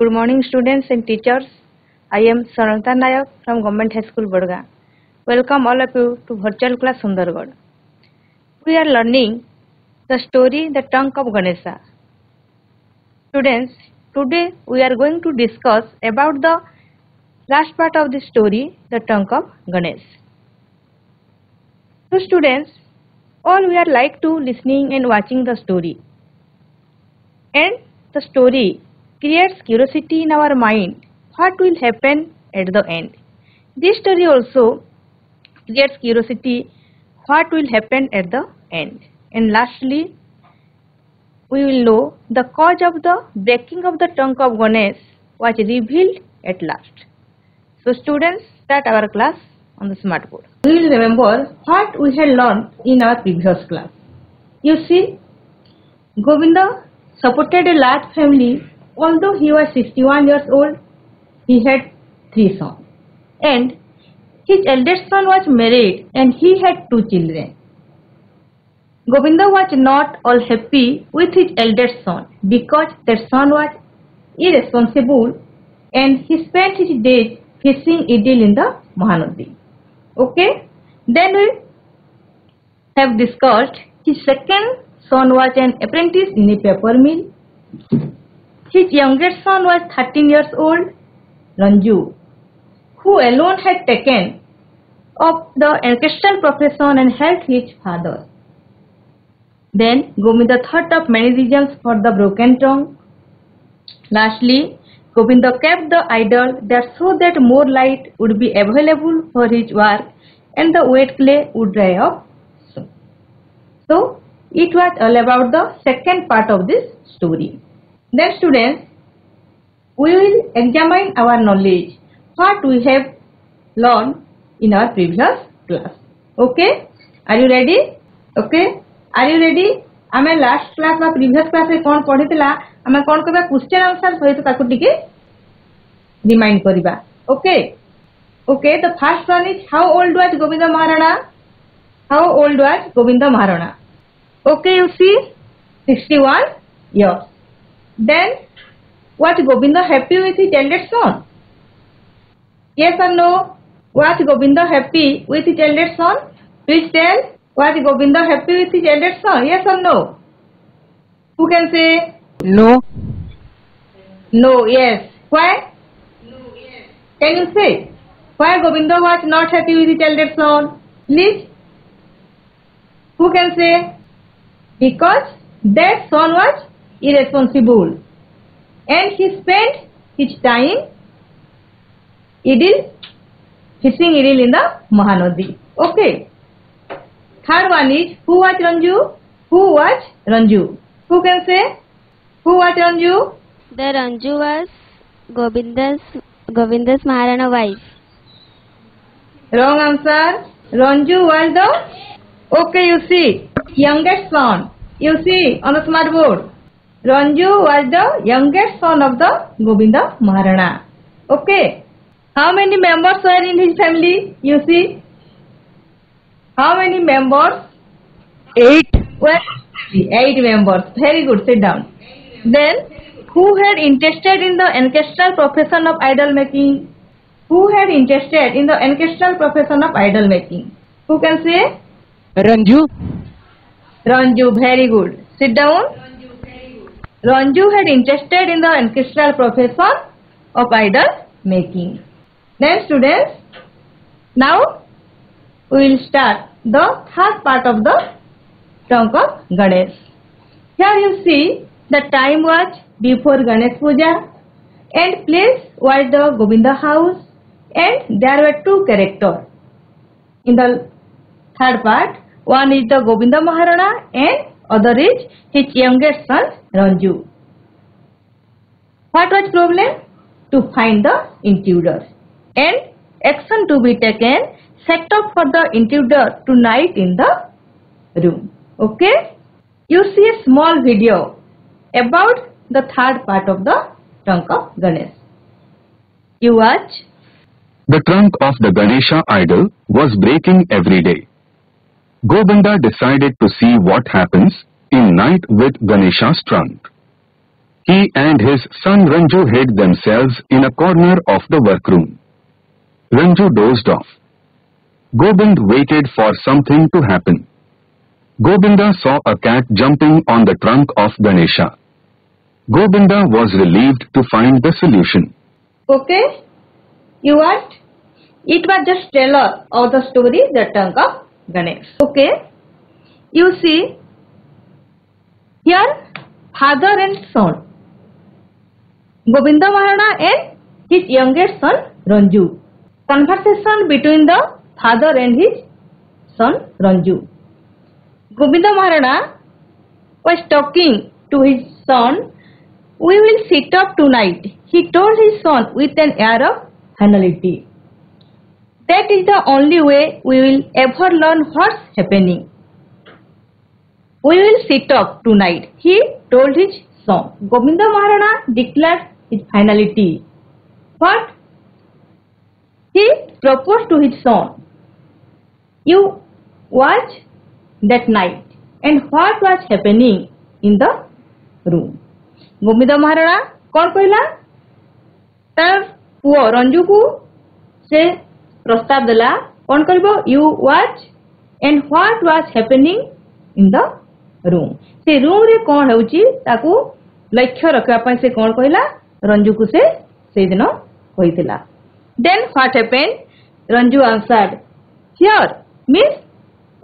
Good morning students and teachers. I am Swarnalata Nayak from Government High School Bodga. Welcome all of you to virtual class Sundargarh. We are learning the story The Trunk of Ganesha. Students, today we are going to discuss about the last part of the story The Trunk of Ganesh. So students, all we are like to listening and watching the story. And the story creates curiosity in our mind. What will happen at the end? This story also creates curiosity. What will happen at the end? And lastly, we will know the cause of the breaking of the trunk of Ganesh was revealed at last. So students, start our class on the smart board. We will remember what we had learned in our previous class. You see, Govinda supported a large family. Although he was 61 years old, he had 3 sons. And his eldest son was married and he had 2 children. Govinda was not all happy with his eldest son because that son was irresponsible and he spent his days fishing idle in the Mahanadi. Okay? Then we have discussed his second son was an apprentice in a paper mill. His youngest son was 13 years old, Ranju, who alone had taken up the ancestral profession and helped his father. Then Govinda thought of many reasons for the broken trunk. Lastly, Govinda kept the idol that so that more light would be available for his work and the wet clay would dry up. So it was all about the second part of this story. Then students, we will examine our knowledge, what we have learned in our previous class. Okay? Are you ready? Okay? Are you ready? आमे last class वा previous class रे कौन पढ़ी थिला आमे कौन करबा question answer सहित ताकु टिके remind करिबा. Okay? Okay, the first one is how old was Govinda Maharana? How old was Govinda Maharana? Okay, you see 61 years. Then was Govinda happy with his eldest son? Yes or no? Was Govinda happy with his eldest son? Please tell. Was Govinda happy with his eldest son? Yes or no? Who can say? No. No, yes. Why? No, yes. Can you say? Why Govinda was not happy with his eldest son? Please. Who can say? Because that son was irresponsible and he spent his time fishing idle in the Mahanadi. Okay. Third one is who was Ranju? Who was Ranju? Who can say? Who was Ranju? The Ranju was Govinda's Maharana wife. Wrong answer. Ranju was the, okay, you see, youngest son. You see on the smart board. Ranju was the youngest son of the Govinda Maharana. Okay. How many members were in his family? You see. How many members? 8. Well, 8 members. Very good. Sit down. Then, who had interested in the ancestral profession of idol making? Who had interested in the ancestral profession of idol making? Who can say? Ranju. Ranju. Very good. Sit down. Ranju had interested in the ancestral profession of idol making. Then students, now we will start the third part of the trunk of Ganesh. Here you see the time was before Ganesh Puja and place was the Govinda house and there were 2 characters. In the third part, one is the Govinda Maharana and other is his youngest son Ranju. What was problem? To find the intruder and action to be taken, set up for the intruder to night in the room. Okay? You see a small video about the third part of the trunk of Ganesh. You watch. The trunk of the Ganesha idol was breaking every day. Govinda decided to see what happens in night with Ganesha's trunk. He and his son Ranju hid themselves in a corner of the workroom. Ranju dozed off. Gobind waited for something to happen. Gobinda saw a cat jumping on the trunk of Ganesha. Gobinda was relieved to find the solution. Okay, you what? It was just trailer of the story, The Trunk of Ganesh. Okay, you see here father and son, Govinda Maharana and his youngest son Ranju. Conversation between the father and his son Ranju. Govinda Maharana was talking to his son. We will sit up tonight, he told his son with an air of finality. That is the only way we will ever learn what's happening. We will sit up tonight, he told his son. Govinda Maharana declared his finality. What? He proposed to his son. You watch that night and what was happening in the room. Govinda Maharana कौन कहला तार पुओ रंजू को से प्रस्ताव देला कौन करबो you watch and what was happening in the room से रूम रे कौन होउची ताकू लक्ष्य रखवा पय से कौन कहला रंजू को से दिन कहितला then what happened Ranju answered here means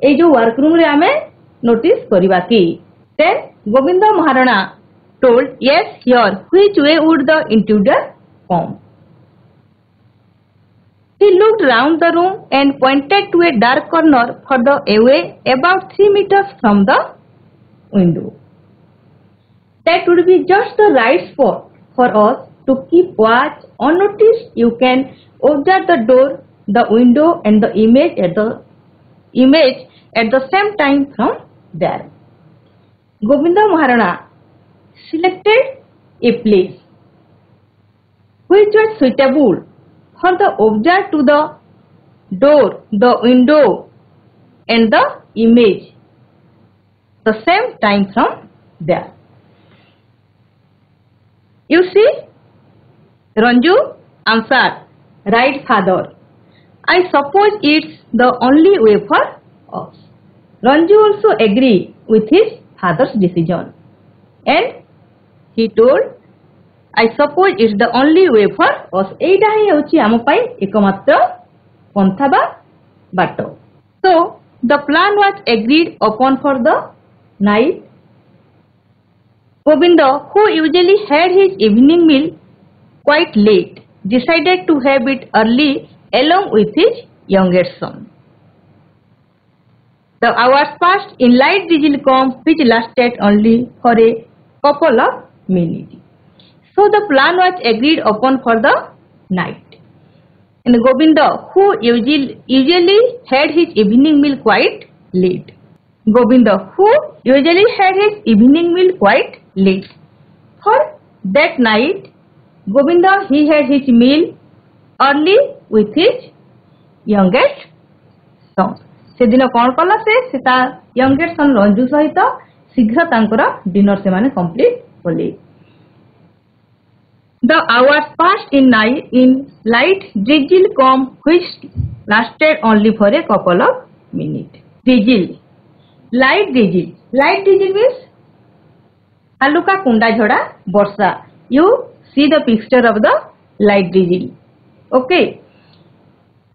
ए जो वर्क रूम रे हमें नोटिस करबा की then Govind Maharana told, yes, here, which way would the intruder come? He looked round the room and pointed to a dark corner further away, about 3 meters from the window. That would be just the right spot for us to keep watch. Unnoticed, you can observe the door, the window, and the image at the same time from there. Govinda Maharana selected a place which was suitable for the observer to the door, the window, and the image. The same time from there. You see, Ranju answered, right, father. I suppose it's the only way for us. Ranju also agreed with his father's decision. And he told, I suppose it's the only way for us. एटा ही होची आम पाई एकमात्र पंथा बा बाटो. So the plan was agreed upon for the night. Govinda, who usually had his evening meal quite late, decided to have it early along with his youngest son. The hours passed in light drizzle calm, which lasted only for a couple of minutes. So the plan was agreed upon for the night. And Govinda, who usually had his evening meal quite late. Govinda, who usually had his evening meal quite late. For that night, Govinda, he had his meal early with his youngest son. से दिन कौन कला से ता youngest son Ranju सहित शीघ्र तांकर dinner से माने कंप्लीट होले. The hours passed in light drizzle calm, which lasted only for a couple of minutes. Drizzle, light drizzle means haluka kunda jhoda borsa. You see the picture of the light drizzle. Okay,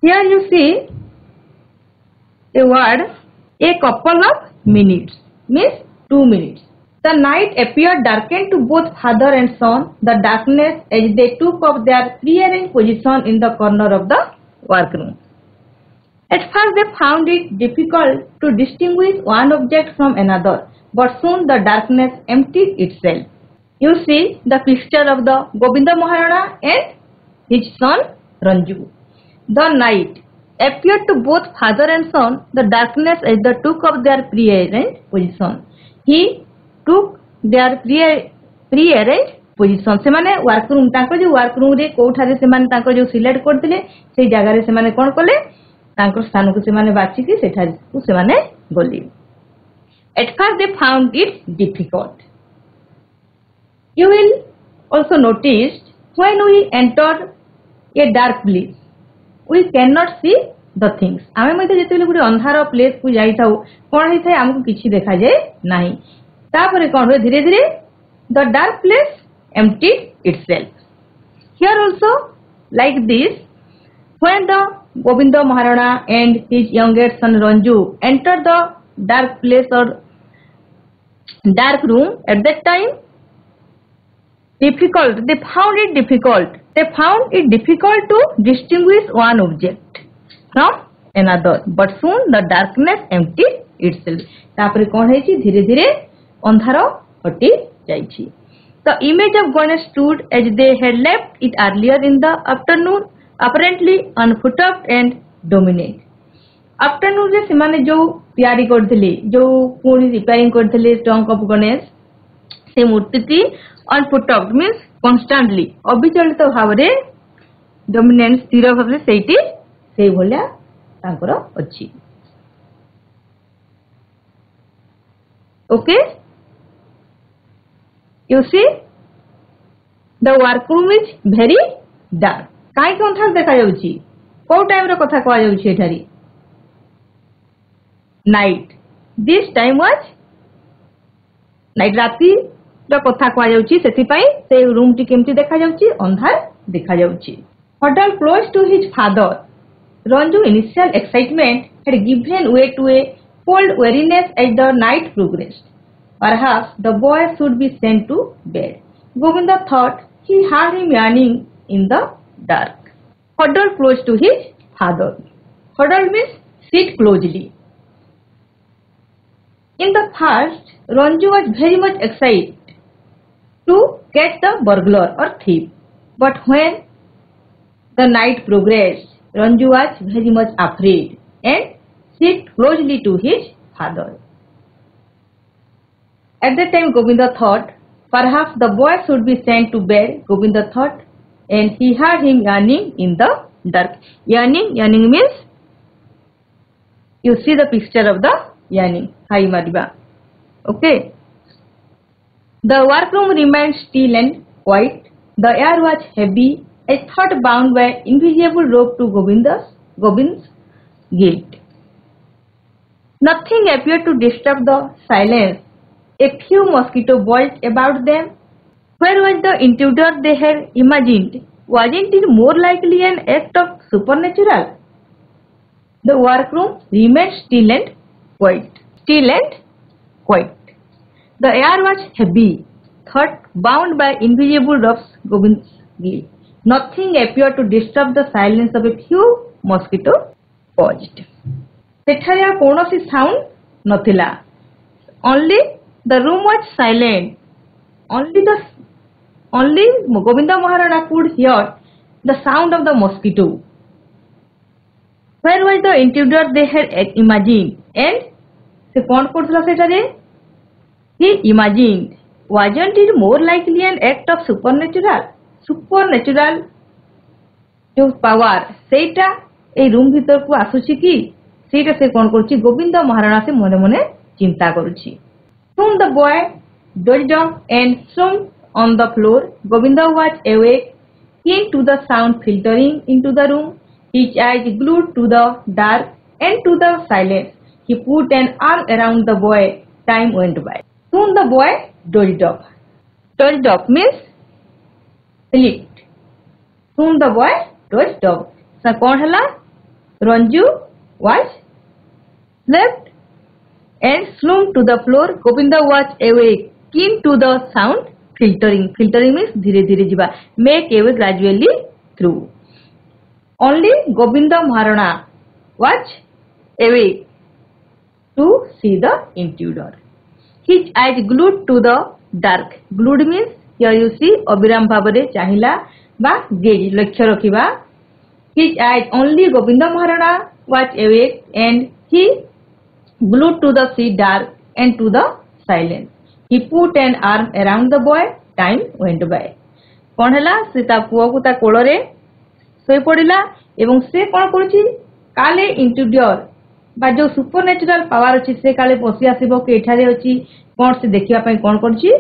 here you see a word, a couple of minutes means 2 minutes. The night appeared darkened to both father and son, the darkness as they took up their prearranged position in the corner of the workroom. At first they found it difficult to distinguish one object from another, but soon the darkness emptied itself. You see the picture of the Govinda Maharana and his son Ranju. The night appeared to both father and son, the darkness as they took up their prearranged position. He took their pre-arranged position. से माने वर्करूम तांको जो वर्करूम रे कोठारे से माने तांको जो select करथिले से जगह रे से माने कोन कले तांको स्थान को से माने बाछि कि सेठारे को से माने गली. At first they found it difficult. You will also notice when we enter a dark place, we cannot see the things. आमे मते जेतेले गुडी अंधार प्लेस को जाई थाउ कोन हेइ थाए हमको किछि देखा जाय नाही तापरे कोन होय धीरे धीरे the dark place emptied itself. Here also like this, when the Govinda Maharana and his youngest son Ranju enter the dark place or dark room, at that time they found it difficult to distinguish one object from another, but soon the darkness emptied itself. तापरे कोन हेछि धीरे धीरे अंधार हटि जाइछि. The image of Ganesh stood as they had left it earlier in the afternoon, apparently unperturbed and dominant. Afternoon रे सेमाने जो तयारी करथिले जो पुणी रिपेयरिंग करथिले trunk of Ganesh से मूर्तिटी unperturbed means constantly अविचलित Bhavre dominant स्थिर भावरे सेठी से भलिया तांकर अछि. Okay, you see the workroom is very dark. काई कोन था देखा जाउची को टाइम रो कथा कहआ जाउची एठारी night. This time was night राती रो कथा कहआ जाउची सेति पई से रूम टी केमती देखा जाउची अंधार देखा जाउची. Huddled close to his father, Ranju's initial excitement had given way to a cold weariness as the night progressed. Perhaps the boy should be sent to bed. Govinda thought he heard him yawning in the dark. Huddled close to his father. Huddled means sit closely. In the first, Ranju was very much excited to catch the burglar or thief. But when the night progressed, Ranju was very much afraid and sit closely to his father. At that time, Govinda thought, perhaps the boy should be sent to bed, Govinda thought, and he heard him yawning in the dark. Yawning means, you see the picture of the yawning, Hai Mariba. Okay. The workroom remained still and quiet. The air was heavy, as thought bound by invisible rope to Govind's guilt. Nothing appeared to disturb the silence. A few mosquitoes buzzed about them. Where was the intruder they had imagined? Wasn't it more likely an act of supernatural? The workroom remained still and quiet. Still and quiet. The air was heavy, thought bound by invisible ropes Govind's guilt. Nothing appeared to disturb the silence of a few mosquitoes buzzed. सेठारे कौनसी sound नथिला. Only the room was silent. Only Govinda Maharana could hear the sound of the mosquito. Where was the intruder they had imagined? And से कौन करथला सेठारे? He imagined. Wasn't it more likely an act of supernatural? Supernatural जो power सेटा ए room भीतर को आसुची की सेटा से कौन करुची गोविंद महाराणा से मने मने चिंता करुची. Soon the boy dozed off and slumped on the floor. Govinda was awake, keen to the sound filtering into the room, his eyes glued to the dark and to the silence. He put an arm around the boy. Time went by. Soon the boy dozed off. Dozed off means slept. Soon the boy dozed off. So कौन हला? Ranju was slept and slumped to the floor. Govinda was awake, keen to the sound filtering. Filtering means धीरे धीरे जीवा. Make away gradually through. Only Govinda Maharana was awake to see the intruder. His eyes glued to the dark. Glued means here you see अविराम Bhavre चाहिला बा gaze लक्ष्य रखिबा. His eyes only Govinda Maharana was awake and he glued to the sea dark and to the silence. He put an arm around the boy. Time went by. कौन हला से ता पुआ को ता कोलरे सोई पड़िला एवं से कौन करूची काले इंट्रूडर बा जो सुपरनेचुरल पावर अछि से काले पसी आसीबो के एठारे अछि कौन से देखिबा पई कौन करछि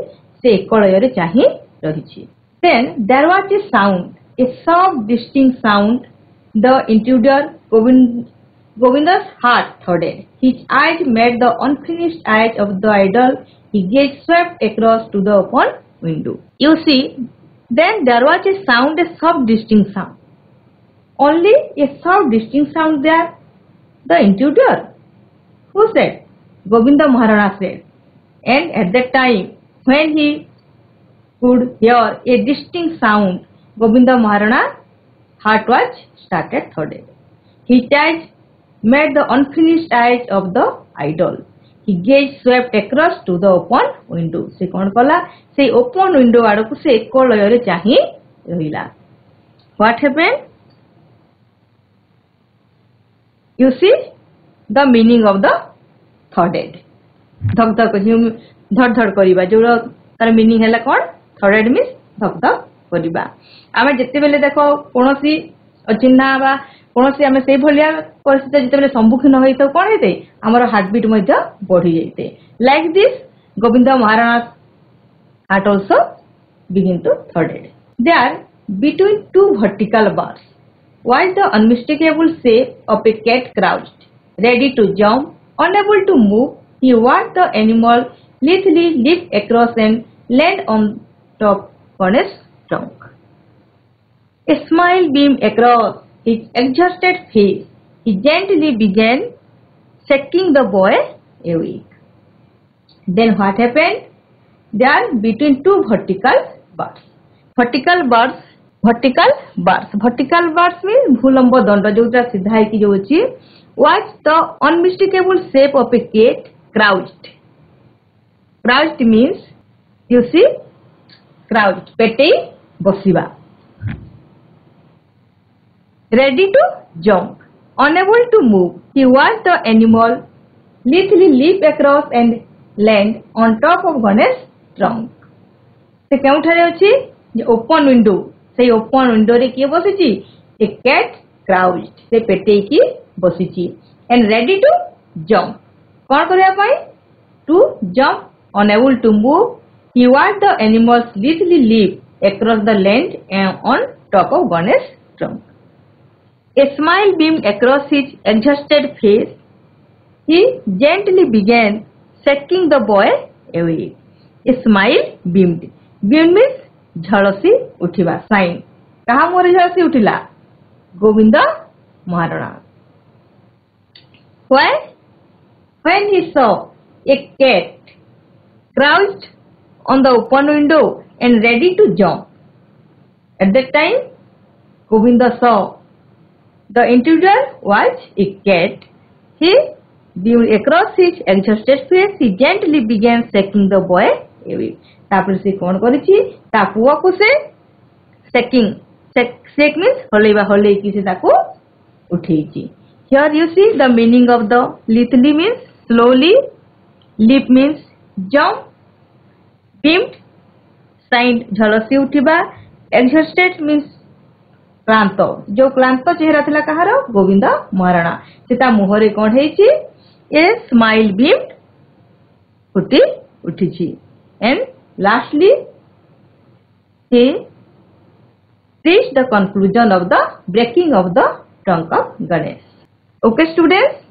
से एकलय रे चाहि रही. Then there was a sound, a soft distinct sound. The intruder Govinda's heart thudded. His eyes met the unfinished eyes of the idol. His gaze swept across to the open window. You see, then there was a sound, a soft distinct sound. Only a soft distinct sound there. The intruder. Who said? Govinda Maharana said. And at that time, when he could hear a distinct sound, Govinda Maharana's heart was started thudded. His eyes met the unfinished eyes of the idol. His gaze swept across to the open window. Se kon kala? Se open window adaku se eko loyore chahi rahila. What happened? You see the meaning of the thudded. धक धक धड़ धड़ करिबा जो तार meaning हैला कोन third means धक धक करिबा. आमे जते बेले देखो कोनोसी अचिन्हा बा कोनोसी आमे सेई भलिया परिस्थिति जते बेले सम्मुखीन होई तो कोन हेते हमर हार्ट बीट मध्ये बढ़ी जाइते. Like this Govind Maharaj heart also begin to thudded. There between two vertical bars was the unmistakable shape of a cat crouched, ready to jump, unable to move. He watched the animal lithely leap across and land on top Ganesh's trunk. A smile beamed across his exhausted face. He gently began shaking the boy awake. Then what happened? There between two vertical bars. Vertical bars means bhulambo danda जोटा सीधा है कि जो अच्छी was the unmistakable shape of a cat crouched. Crouched means you see crouched petei bosiba. Ready to jump, unable to move. He watched the animal lithely leap across and land on top of Ganesh's trunk. से केउठारे अछि जे open window से open window रे के बसिछि a cat crouched से पेटे की बसिछि एंड रेडी टू जंप कोन करिया पई to jump unable to move. He watch the animals lightly leap across the land and on top of Ganesh trunk. A smile beamed across his exhausted face. He gently began shaking the boy away. A smile beamed. Beamed means झलसी उठिबा shine. कहा मोर झलसी उठिला? Govind Maharana. Why? When he saw a cat crouched on the open window and ready to jump. At that time, Govinda saw the intruder was a cat. He beamed across his exhausted face. He gently began shaking the boy away. तापर से कौन करिछि ता पुआ को से shaking. Shake means हलेबा हले कि से ताको उठेछि. Here you see the meaning of the lithely means slowly, leap means jump, beamed shine झलसी उठिबा, exhausted means क्लांत. जो क्लांत चेहरा थिला कहार गोविंद महाराणा सेता मुहरे कोन हेछि ए स्माइल बीम्ड उठी उठिछि. And lastly, he reached the conclusion of the breaking of the trunk of Ganesh. Okay, students,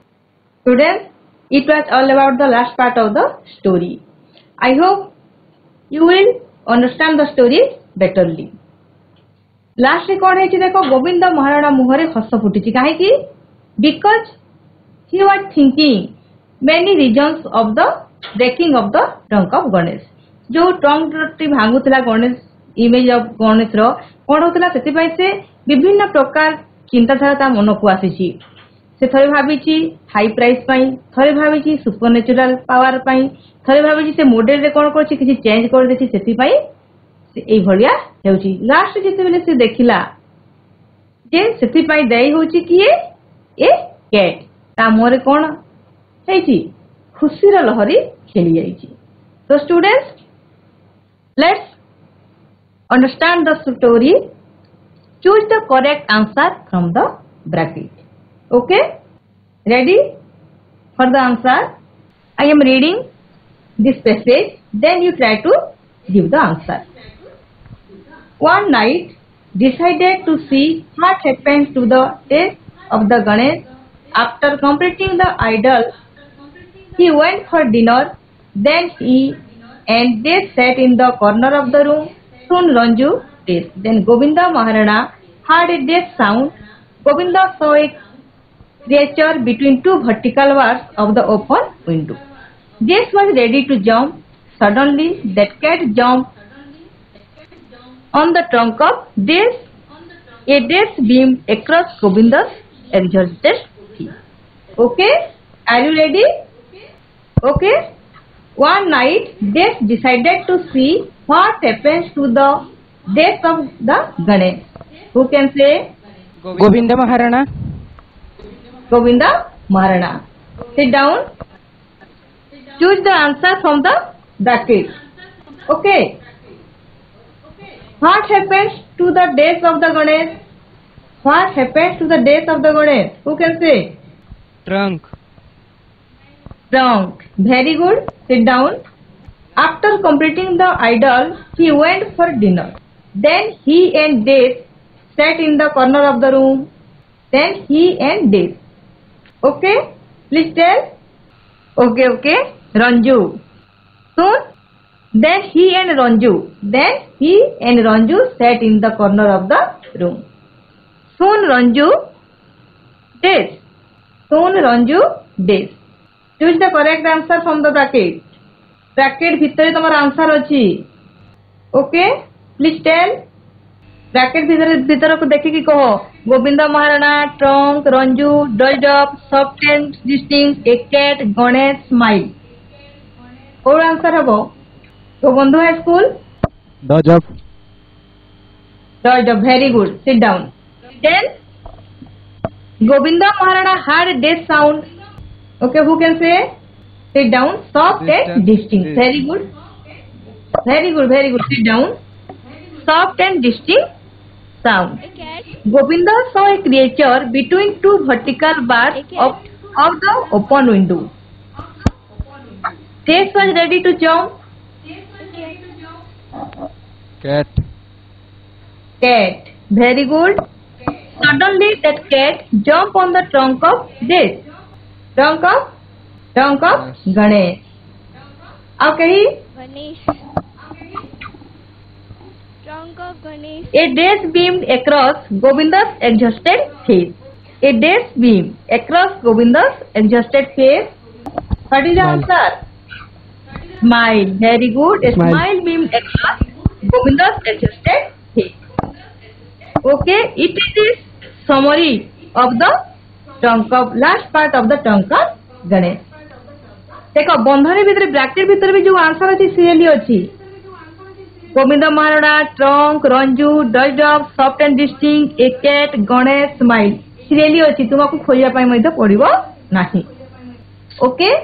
it was all about the last part of the story. I hope you will understand the story betterly. Last रे कोन हेछि देखो गोविंद महाराणा मुहरे हस फुटिछि काहे कि because he was thinking many reasons of the breaking of the trunk of Ganesh. जो trunk टी भांगुतला Ganesh image of Ganesh रो कोन होतला सेति पई से विभिन्न प्रकार चिंताधारा ता मन को आसीछि. से थरे भाबिछि हाई प्राइस पई, थरे भाबिछि सुपरनेचुरल पावर पई, थरे भाबिछि से मॉडल रे कोन करछि किछि चेंज कर देछि सेति पई से एई भलिया हेउछि. लास्ट जेते बेले से देखिला जे सेति पई देई होछि कि ए कैट ता मोरे कोन हेछि खुशी रो लहरी खेली जाइछि. So students, let's understand the story. Choose the correct answer from the bracket. Okay? Ready for the answer? I am reading this passage. Then you try to give the answer. one night decided to see what happened to the death of the Ganesh. After completing the idol, he went for dinner. Then he and they sat in the corner of the room. Soon Ranju did. Then Govinda Maharana heard a death sound. Govinda saw a creature between two vertical bars of the open window. Death was ready to jump. Suddenly, that cat jumped on the trunk of Death. A death beamed across Govinda's exhausted feet. Okay, are you ready? Okay. One night, Death decided to see what happens to the death of the Ganesh. Who can say? Govinda Maharana. Govinda Maharana. Sit down. Choose the answer from the bracket. Okay. What happens to the death of the Ganesh? What happens to the death of the Ganesh? Who can say? Trunk. Trunk. Very good. Sit down. After completing the idol, he went for dinner. Then he and Death sat in the corner of the room. Then he and Death. Okay? Please tell. Okay. Ranju. Soon, then he and Ranju sat in the corner of the room. Soon Ranju Death. Choose the correct answer from the bracket. Bracket ভিতরে তোমার answer ଅଛି. Okay? Please tell. Bracket ভিতরକୁ ଦେଖିକି କହ. Govinda Maharana, trunk, Ranju, dozed off, soft and distinct, a cat, Ganesh, smile. Or answer হবো. তো বন্ধু high school. Dodge up. Dozed off. Very good. Sit down. Then Govinda Maharana heard a death sound. Okay, who can say? Sit down. Soft and distinct. Very good. Sit down. Soft and distinct sound. Govinda saw a creature between two vertical bars of the open window. Death was ready to jump. Cat. Very good. Suddenly that cat jumped on the trunk of Death. Trunk of Ganesh. Okay. Ganesh. Trunk of Ganesh. A death beamed across Govinda's exhausted face. What is the answer? Smile. Very good. A smile beamed across Govinda's exhausted face. Okay. It is a summary of the last part of the trunk of Ganesh. देखो बंधनी भितर bracket भितर भी जो answer अछि serially अछि. Govinda Maharana, trunk, Ranju, dozed off, soft and distinct, a cat, Ganesh, smile. Really अछि तुमको खोजिया पाई मध्ये पड़िबो नाही. Okay,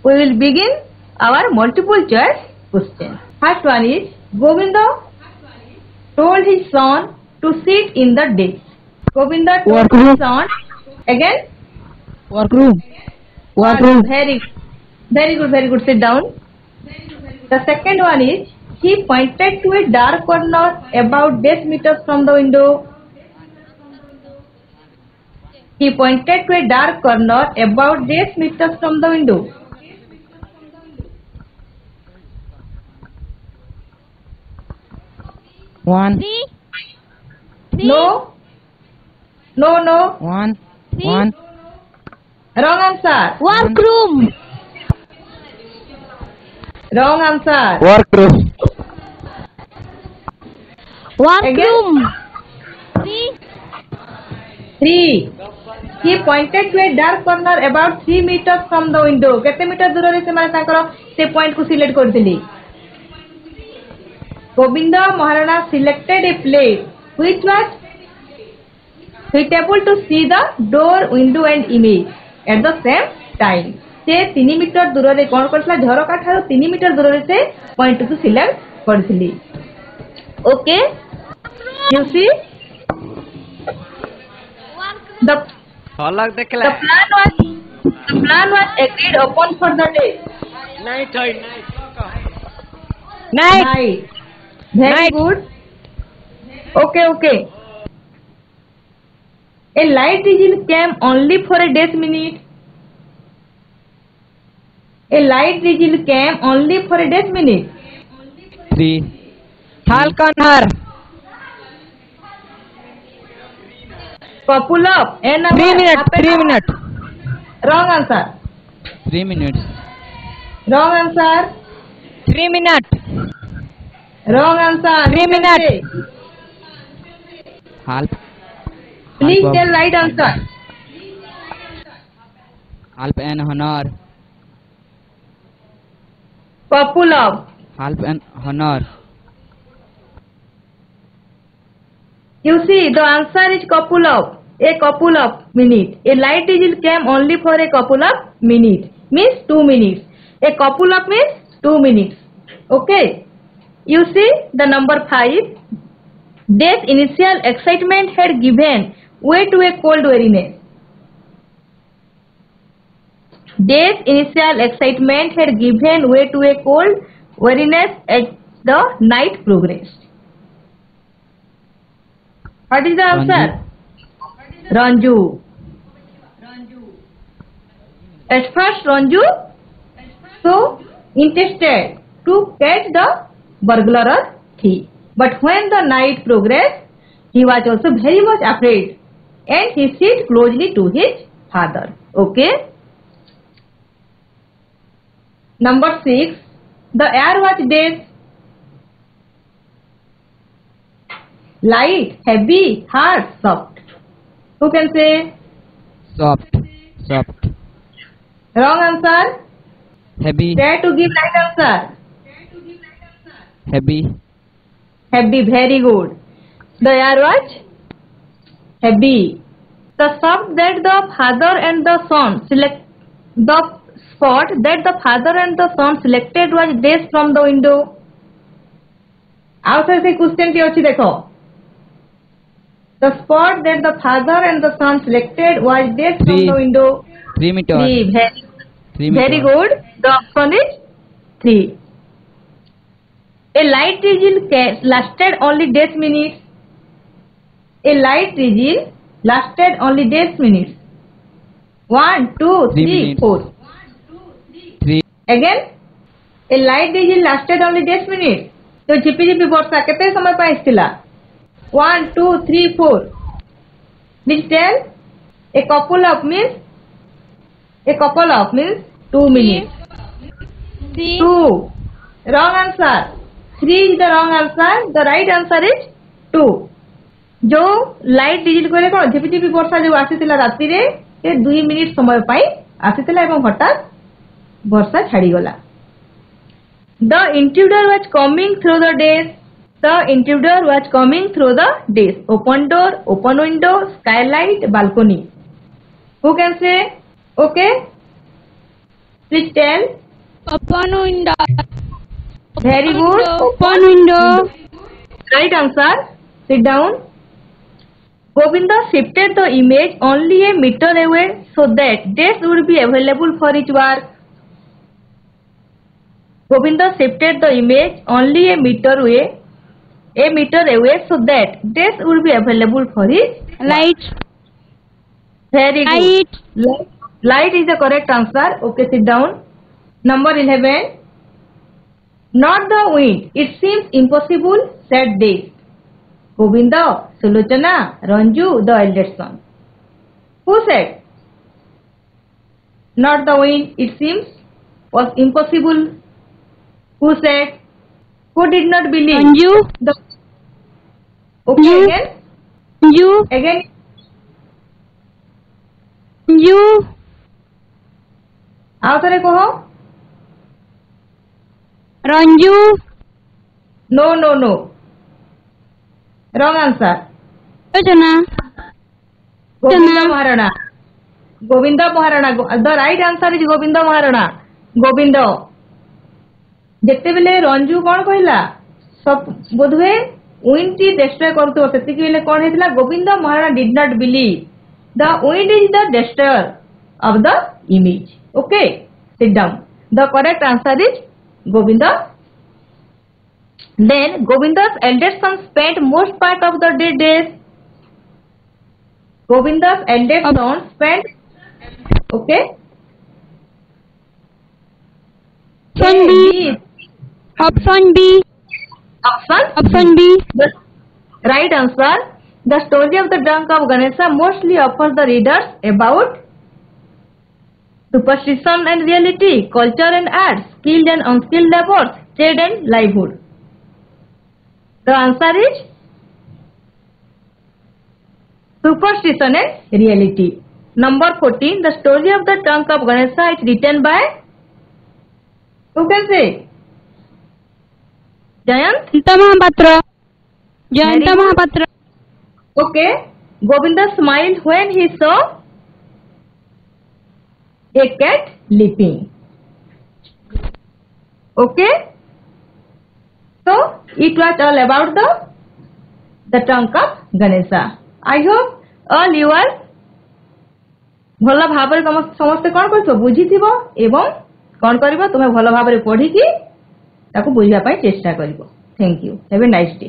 we will begin our multiple choice question. First one is Govinda told his son to sit in the desk. Govinda told his son again. Workroom. Very good. Sit down. The second one is he pointed to a dark corner about 10 meters from the window. One. Three. No. One. Three. One. Wrong answer. Workroom. Wrong answer. Workroom. Workroom. Three. He pointed to a dark corner about 3 meters from the window. केते metre दूर रे से माने ताकर से point को select करथिली. Govinda Maharana selected a place which was suitable to see the door, window and image at the same time. से 3 metre दूर रे कोन करथला झरका ठारो 3 मीटर दूर रे से पॉइंट को select करथिली. Okay, you see the plan was agreed upon for the day. Night. Very good. Okay. A light vigil came only for a days minute. A light vigil came only for a days minute. 3. Halkanar. Couple of n 3 minutes. 3 minutes. Wrong answer. 3 minutes. Wrong answer. 3 minutes. Wrong answer. 3 minutes. Half. Please half tell right answer. Half an honor. Couple of. Half an honor. You see, the answer is couple of. A couple of minutes. A light vigil came only for a couple of minutes. Means 2 minutes. A couple of means 2 minutes. Okay. You see the number 5. Death's initial excitement had given way to a cold weariness. Death's initial excitement had given way to a cold weariness as the night progressed. What is the answer? Ranju. At first Ranju so interested to catch the burglar or thief. But when the night progressed, he was also very much afraid and he sit closely to his father. Okay. Number 6. The air was dense, light, heavy, hard, soft. Who can say? Soft. Wrong answer. Heavy. Try to give right answer. Heavy. Heavy, very good. The air was heavy. The spot that the father and the son selected was days from the window. Outside the question T अच्छी देखो. The spot that the father and the son selected was days from the window. 3 meters. Very good. The option is 3. A light vigil lasted only days minutes. A light vigil lasted only days minutes. 1, 2, 3, 4. 3. Again, a light vigil lasted only days minutes. तो झिपी वर्षा केते समय पाई आइथिला? 1, 2, 3, 4. Please tell. A couple of means 2 minutes. 2. Wrong answer. 3 is the wrong answer. The right answer is 2. जो light diesel करे कोन झिपी वर्षा जो आसीतिला राती रे से 2 minute समय पाई आसीतिला एवं हठात वर्षा छाड़ी गला. The intruder was coming through the days. The intruder was coming through the days. Open door, open window, skylight, balcony. Who can say? Okay. Please tell. Open window. Very good. Open window. Right answer. Sit down. Govinda shifted the image only a meter away so that days would be available for his work. Govinda shifted the image only a meter away so that days would be available for his Light. Very good. Light is the correct answer. Okay, sit down. Number 11. Not the wind. It seems impossible, said Days. Govinda, Sulochana, Ranju, the eldest son. Who said? Not the wind. It seems was impossible. Who said? Who did not believe? Ranju. Okay, You. again. You. Again. You. आओ थोड़े कहो. Ranju. No. Wrong answer. Sulochana. Govinda Maharana. The right answer is Govinda Maharana. Govinda. ଯେତେବେଳେ ରଞ୍ଜୁ କଣ କହିଲା ବୋଧହୁଏ wind ଟି destroy କରୁଥିବ ସେତିକି ବେଳେ କଣ ହେଇଥିଲା Govinda Maharana did not believe the wind is the destroyer of the image. Okay, sit down. The correct answer is Govinda Then Govinda's eldest son spent most part of the days. Govinda's eldest son spent. Okay. Option B. Option B. Option B. The right answer. The story of the trunk of Ganesha mostly offers the readers about superstition and reality, culture and art, skilled and unskilled labors, trade and livelihood. The answer is superstition and reality. Number 14. The story of the trunk of Ganesha is written by, who can say? Jayant? Jayanta Mahapatra. Very Jayanta good. Mahapatra. Okay. Govinda smiled when he saw a cat leaping. Okay. So it was all about the trunk of Ganesha. I hope all you are ଭଲ ଭାବରେ ସମସ୍ତେ କ'ଣ କରୁଛ ବୁଝିଥିବ ଏବଂ କ'ଣ କରିବ ତୁମେ ଭଲ ଭାବରେ ପଢ଼ିକି ତାକୁ ବୁଝିବା ପାଇଁ ଚେଷ୍ଟା କରିବ। Thank you. Have a nice day.